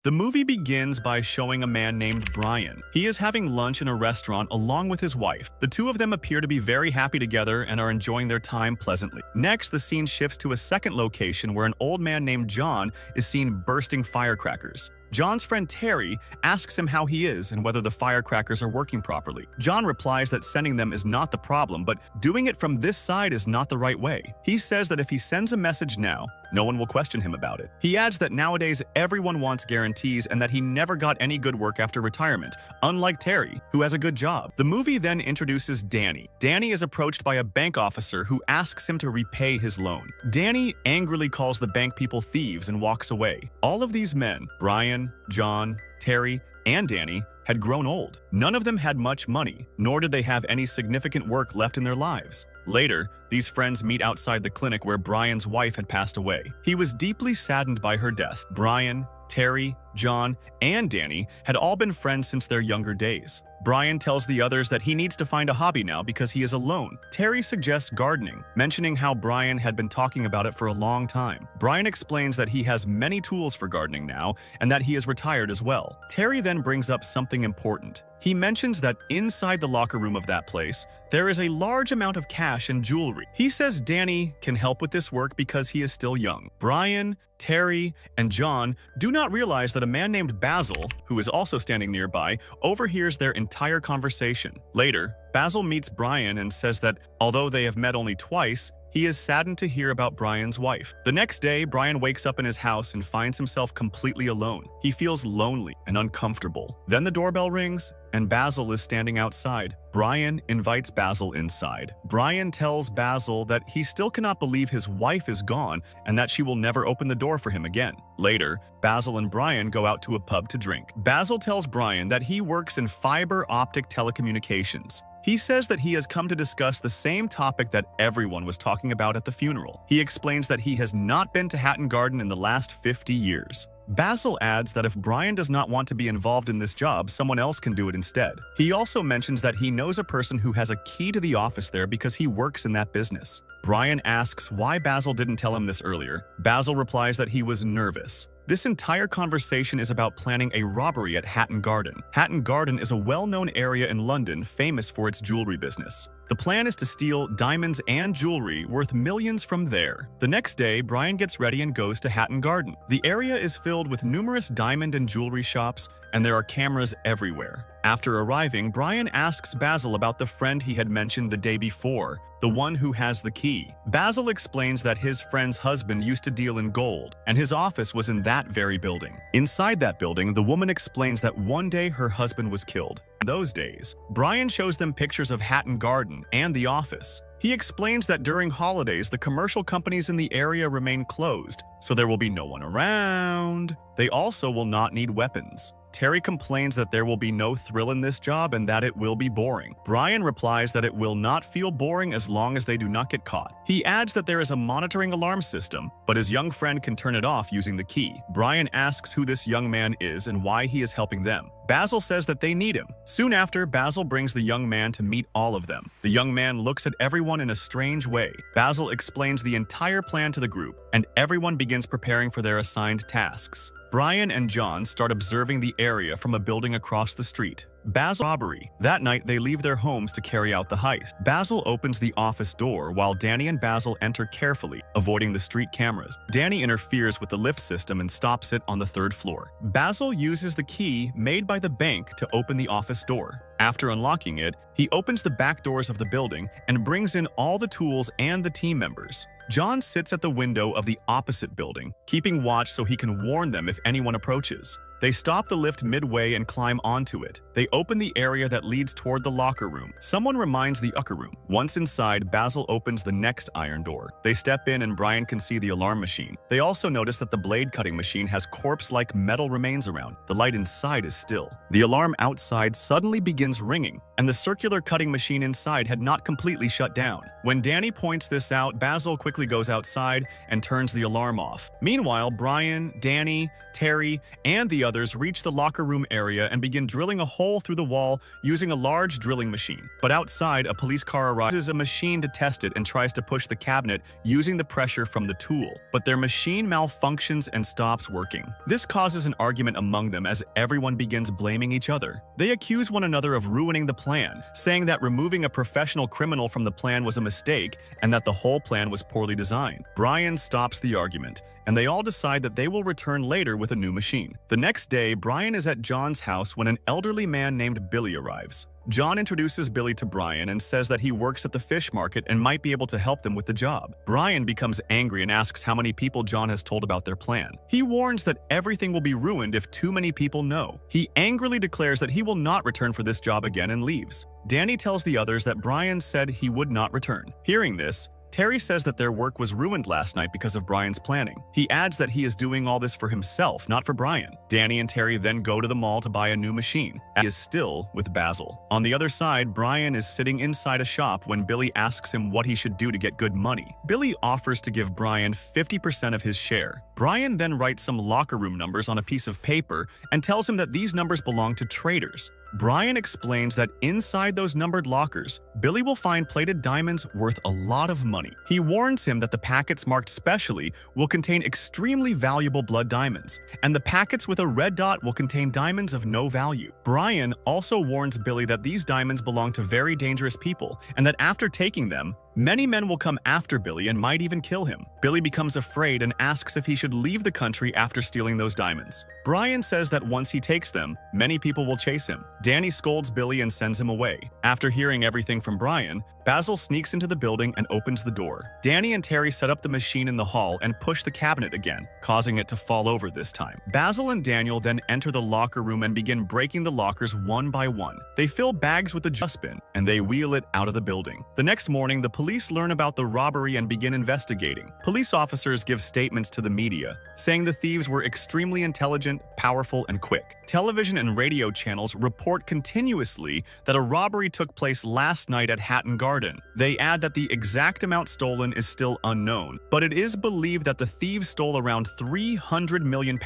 The movie begins by showing a man named Brian. He is having lunch in a restaurant along with his wife. The two of them appear to be very happy together and are enjoying their time pleasantly. Next, the scene shifts to a second location where an old man named John is seen bursting firecrackers. John's friend Terry asks him how he is and whether the firecrackers are working properly. John replies that sending them is not the problem, but doing it from this side is not the right way. He says that if he sends a message now, no one will question him about it. He adds that nowadays everyone wants guarantees and that he never got any good work after retirement, unlike Terry, who has a good job. The movie then introduces Danny. Danny is approached by a bank officer who asks him to repay his loan. Danny angrily calls the bank people thieves and walks away. All of these men, Brian, John, Terry, and Danny, had grown old. None of them had much money, nor did they have any significant work left in their lives. Later, these friends meet outside the clinic where Brian's wife had passed away. He was deeply saddened by her death. Brian, Terry, John, and Danny had all been friends since their younger days. Brian tells the others that he needs to find a hobby now because he is alone. Terry suggests gardening, mentioning how Brian had been talking about it for a long time. Brian explains that he has many tools for gardening now and that he is retired as well. Terry then brings up something important. He mentions that inside the locker room of that place, there is a large amount of cash and jewelry. He says Danny can help with this work because he is still young. Brian, Terry, and John do not realize that a man named Basil, who is also standing nearby, overhears their entire conversation. Later, Basil meets Brian and says that although they have met only twice, he is saddened to hear about Brian's wife. The next day, Brian wakes up in his house and finds himself completely alone. He feels lonely and uncomfortable. Then the doorbell rings, and Basil is standing outside. Brian invites Basil inside. Brian tells Basil that he still cannot believe his wife is gone and that she will never open the door for him again. Later, Basil and Brian go out to a pub to drink. Basil tells Brian that he works in fiber optic telecommunications. He says that he has come to discuss the same topic that everyone was talking about at the funeral. He explains that he has not been to Hatton Garden in the last 50 years. Basil adds that if Brian does not want to be involved in this job, someone else can do it instead. He also mentions that he knows a person who has a key to the office there because he works in that business. Brian asks why Basil didn't tell him this earlier. Basil replies that he was nervous. This entire conversation is about planning a robbery at Hatton Garden. Hatton Garden is a well-known area in London famous for its jewelry business. The plan is to steal diamonds and jewelry worth millions from there. The next day, Brian gets ready and goes to Hatton Garden. The area is filled with numerous diamond and jewelry shops, and there are cameras everywhere. After arriving, Brian asks Basil about the friend he had mentioned the day before, the one who has the key. Basil explains that his friend's husband used to deal in gold, and his office was in that very building. Inside that building, the woman explains that one day her husband was killed. In those days, Brian shows them pictures of Hatton Garden and the office. He explains that during holidays, the commercial companies in the area remain closed, so there will be no one around. They also will not need weapons. Terry complains that there will be no thrill in this job and that it will be boring. Brian replies that it will not feel boring as long as they do not get caught. He adds that there is a monitoring alarm system, but his young friend can turn it off using the key. Brian asks who this young man is and why he is helping them. Basil says that they need him. Soon after, Basil brings the young man to meet all of them. The young man looks at everyone in a strange way. Basil explains the entire plan to the group, and everyone begins preparing for their assigned tasks. Brian and John start observing the area from a building across the street. Basil robbery. That night, they leave their homes to carry out the heist. Basil opens the office door while Danny and Basil enter carefully, avoiding the street cameras. Danny interferes with the lift system and stops it on the third floor. Basil uses the key made by the bank to open the office door. After unlocking it, he opens the back doors of the building and brings in all the tools and the team members. John sits at the window of the opposite building, keeping watch so he can warn them if anyone approaches. They stop the lift midway and climb onto it. They open the area that leads toward the locker room. Someone reminds the locker room. Once inside, Basil opens the next iron door. They step in and Brian can see the alarm machine. They also notice that the blade cutting machine has corpse-like metal remains around. The light inside is still. The alarm outside suddenly begins ringing, and the circular cutting machine inside had not completely shut down. When Danny points this out, Basil quickly goes outside and turns the alarm off. Meanwhile, Brian, Danny, Terry, and the others reach the locker room area and begin drilling a hole through the wall using a large drilling machine. But outside, a police car arrives, uses a machine to test it, and tries to push the cabinet using the pressure from the tool. But their machine malfunctions and stops working. This causes an argument among them as everyone begins blaming each other. They accuse one another of ruining the plan, saying that removing a professional criminal from the plan was a mistake and that the whole plan was poorly designed. Brian stops the argument, and they all decide that they will return later with a new machine. The next day, Brian is at John's house when an elderly man named Billy arrives. John introduces Billy to Brian and says that he works at the fish market and might be able to help them with the job. Brian becomes angry and asks how many people John has told about their plan. He warns that everything will be ruined if too many people know. He angrily declares that he will not return for this job again and leaves. Danny tells the others that Brian said he would not return. Hearing this, Terry says that their work was ruined last night because of Brian's planning. He adds that he is doing all this for himself, not for Brian. Danny and Terry then go to the mall to buy a new machine. He is still with Basil. On the other side, Brian is sitting inside a shop when Billy asks him what he should do to get good money. Billy offers to give Brian 50% of his share. Brian then writes some locker room numbers on a piece of paper and tells him that these numbers belong to traders. Brian explains that inside those numbered lockers, Billy will find plated diamonds worth a lot of money. He warns him that the packets marked specially will contain extremely valuable blood diamonds, and the packets with a red dot will contain diamonds of no value. Brian also warns Billy that these diamonds belong to very dangerous people, and that after taking them, many men will come after Billy and might even kill him. Billy becomes afraid and asks if he should leave the country after stealing those diamonds. Brian says that once he takes them, many people will chase him. Danny scolds Billy and sends him away. After hearing everything from Brian, Basil sneaks into the building and opens the door. Danny and Terry set up the machine in the hall and push the cabinet again, causing it to fall over this time. Basil and Daniel then enter the locker room and begin breaking the lockers one by one. They fill bags with the dustbin, and they wheel it out of the building. The next morning, the police learn about the robbery and begin investigating. Police officers give statements to the media, saying the thieves were extremely intelligent, powerful, and quick. Television and radio channels report continuously that a robbery took place last night at Hatton Garden. They add that the exact amount stolen is still unknown, but it is believed that the thieves stole around £300 million,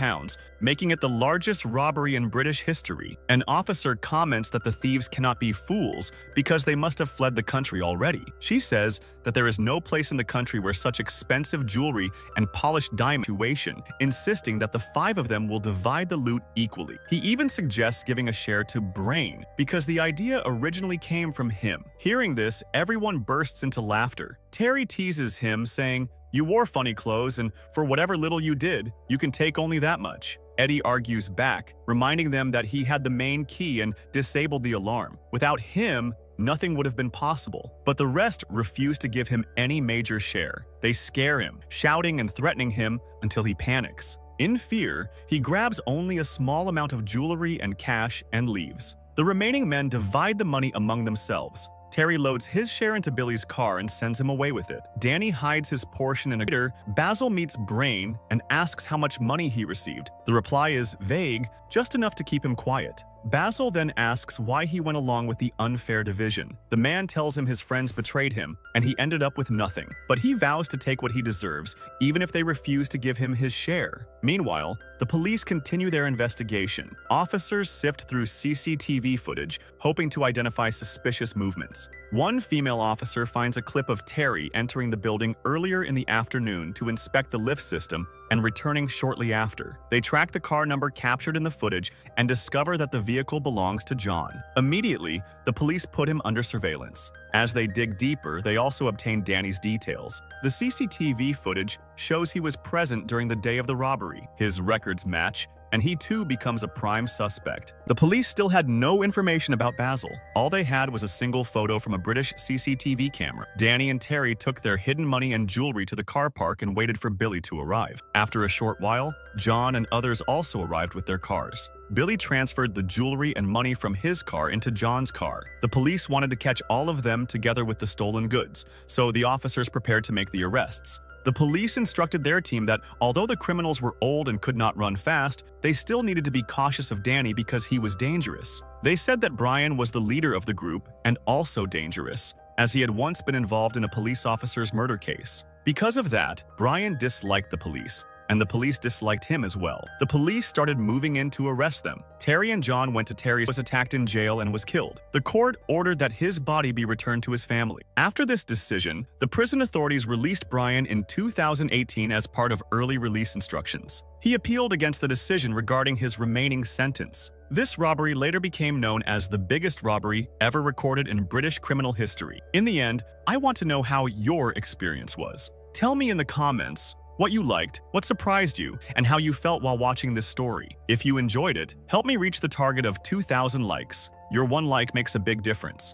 making it the largest robbery in British history. An officer comments that the thieves cannot be fools because they must have fled the country already. She says that there is no place in the country where such expensive jewelry and polished diamond situation, insisting that the five of them will divide the loot equally. He even suggests giving a share to Brain because the idea originally came from him. Hearing this, everyone bursts into laughter. Terry teases him, saying, "You wore funny clothes, and for whatever little you did, you can take only that much." Eddie argues back, reminding them that he had the main key and disabled the alarm. Without him, nothing would have been possible. But the rest refuse to give him any major share. They scare him, shouting and threatening him until he panics. In fear, he grabs only a small amount of jewelry and cash and leaves. The remaining men divide the money among themselves. Terry loads his share into Billy's car and sends him away with it. Danny hides his portion in a later. Basil meets Brain and asks how much money he received. The reply is vague, just enough to keep him quiet. Basil then asks why he went along with the unfair division. The man tells him his friends betrayed him, and he ended up with nothing. But he vows to take what he deserves, even if they refuse to give him his share. Meanwhile, the police continue their investigation. Officers sift through CCTV footage, hoping to identify suspicious movements. One female officer finds a clip of Terry entering the building earlier in the afternoon to inspect the lift system and returning shortly after. They track the car number captured in the footage and discover that the vehicle belongs to John. Immediately, the police put him under surveillance. As they dig deeper, they also obtain Danny's details. The CCTV footage shows he was present during the day of the robbery. His records match, and he too becomes a prime suspect. The police still had no information about Basil. All they had was a single photo from a British CCTV camera. Danny and Terry took their hidden money and jewelry to the car park and waited for Billy to arrive. After a short while, John and others also arrived with their cars. Billy transferred the jewelry and money from his car into John's car. The police wanted to catch all of them together with the stolen goods, so the officers prepared to make the arrests. The police instructed their team that although the criminals were old and could not run fast, they still needed to be cautious of Danny because he was dangerous. They said that Brian was the leader of the group and also dangerous, as he had once been involved in a police officer's murder case. Because of that, Brian disliked the police. and the police disliked him as well. The police started moving in to arrest them. Terry and John went to Terry's, was attacked in jail and was killed. The court ordered that his body be returned to his family. After this decision, the prison authorities released Brian in 2018 as part of early release instructions. He appealed against the decision regarding his remaining sentence. This robbery later became known as the biggest robbery ever recorded in British criminal history. In the end, I want to know how your experience was. Tell me in the comments what you liked, what surprised you, and how you felt while watching this story. If you enjoyed it, help me reach the target of 2,000 likes. Your one like makes a big difference.